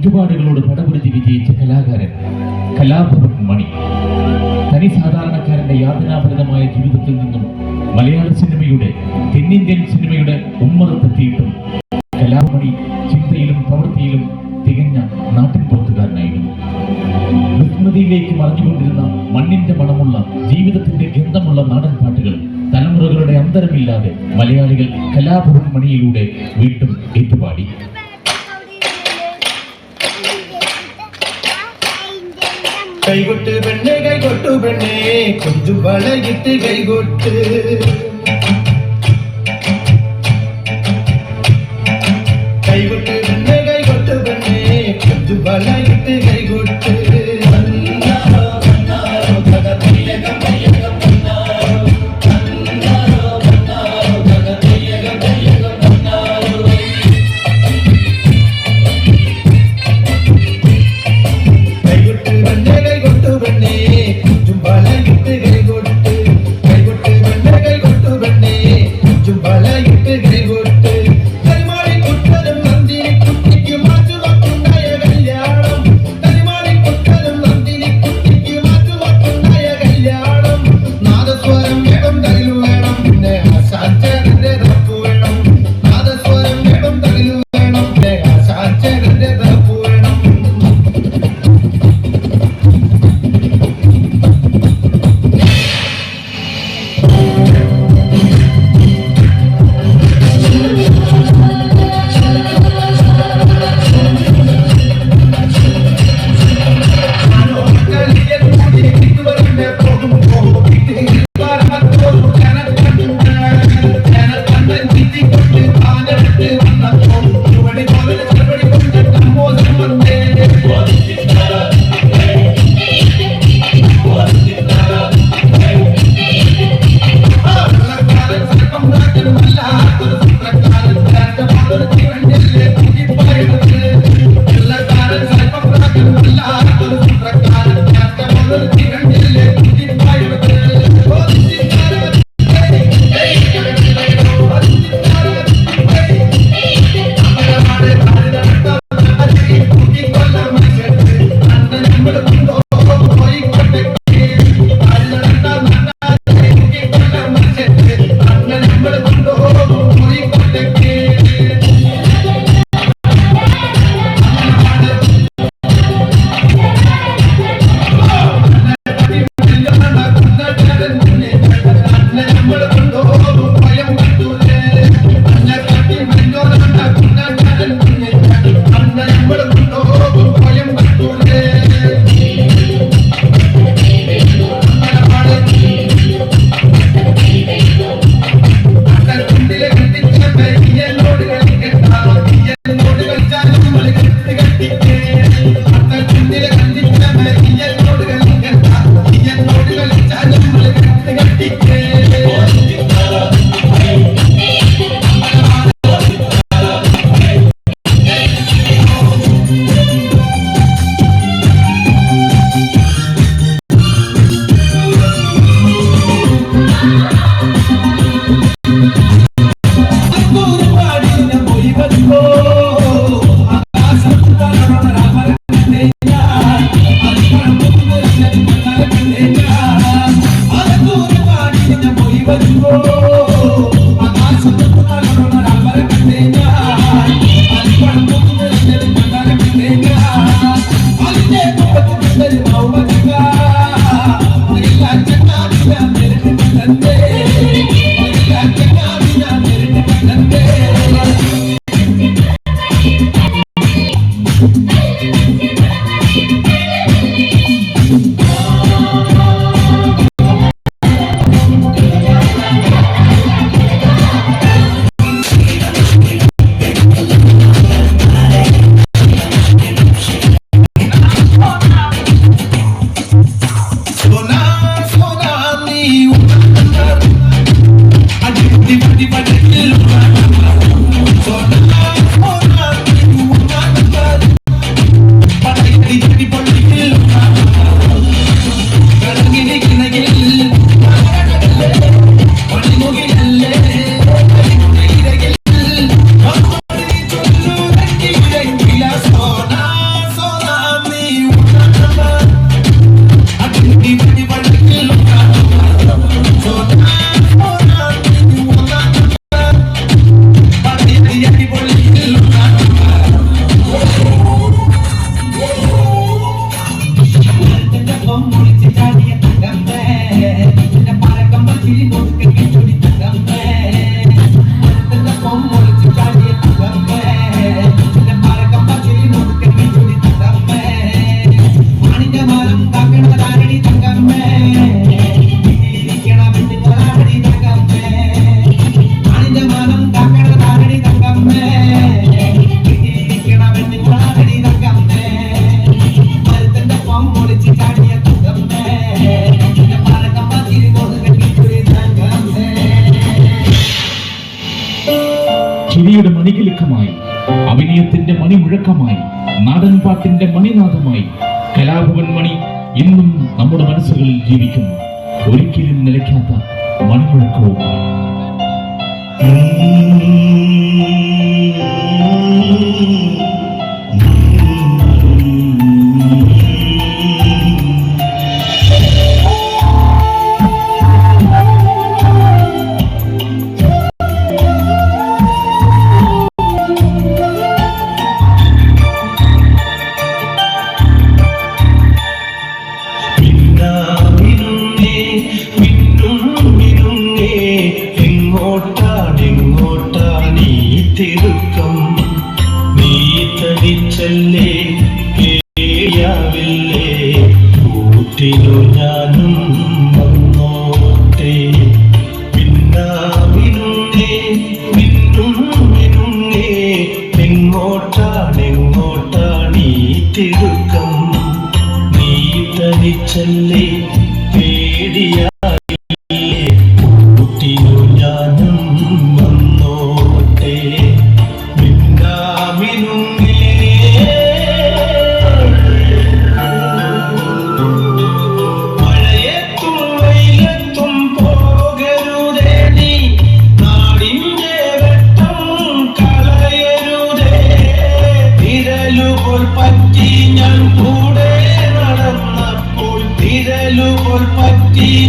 ചുറ്റുപാടുകളോട് പടപുരുതി വിജയിച്ച കലാകാരൻ കലാഭവൻ മണി തനി സാധാരണക്കാരന്റെ യാതനാപരിതമായ ജീവിതത്തിൽ നിന്നും മലയാള സിനിമയുടെ തെന്നിന്ത്യൻ സിനിമയുടെ ഉമ്മറത്തെത്തിയിട്ടും കലാമണി ചിന്തയിലും പ്രവൃത്തിയിലും തികഞ്ഞ നാട്ടിൻപുറത്തുകാരനായിരുന്നു. വിസ്മൃതിയിലേക്ക് മറഞ്ഞുകൊണ്ടിരുന്ന മണ്ണിന്റെ മണമുള്ള ജീവിതത്തിന്റെ ഗന്ധമുള്ള നാടൻ പാട്ടുകൾ തലമുറകളുടെ അന്തരമില്ലാതെ മലയാളികൾ കലാഭവൻ മണിയിലൂടെ വീണ്ടും ഏറ്റുപാടി. കൈകൊട്ട് പെണ്ണേ കൈകൊട്ടു പെണ്ണേ കൊഞ്ചു വളയിട്ട് കൈകൊട്ട് കൈകൊട്ട് പെണ്ണേ കൈകൊട്ടു പെണ്ണേ കൊഞ്ചു വളയിട്ട് കൈകൊട്ട് ചിരിയുടെ മണികിലുക്കമായി, അഭിനയത്തിന്റെ മണിമുഴക്കമായി, നാടൻപാട്ടിന്റെ മണിനാഥമായി കലാഭവൻ മണി ഇന്നും നമ്മുടെ മനസ്സുകളിൽ ജീവിക്കുന്നു. ഒരിക്കലും നിലയ്ക്കാത്ത മണിമുഴക്കവുമായി. എങ്ങോട്ടാണീ തിടുക്കം? നീ തടിച്ചല്ലേ കേയാവില്ലേ? കൂട്ടിനു ഞാനും വന്നോട്ടെ. മിന്നുന്നേ എങ്ങോട്ടാണീ തിടുക്കം? നീ തടിച്ചല്ലേ പേടിയാ?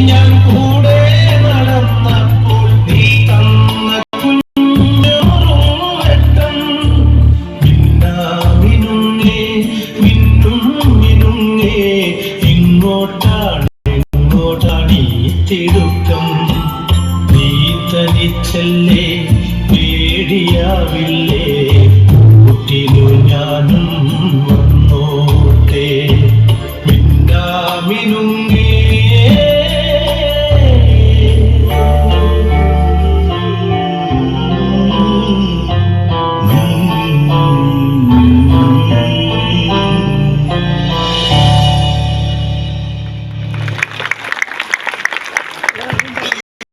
ഞാൻ കൂടെ നടന്നപ്പോൾ നീ തന്ന കുഞ്ഞുറട്ടം. മിന്നുന്നേ എങ്ങോട്ടാണീ തിടുക്കം? നീ തനിച്ചല്ലേ പേടിയാവില്ലേ?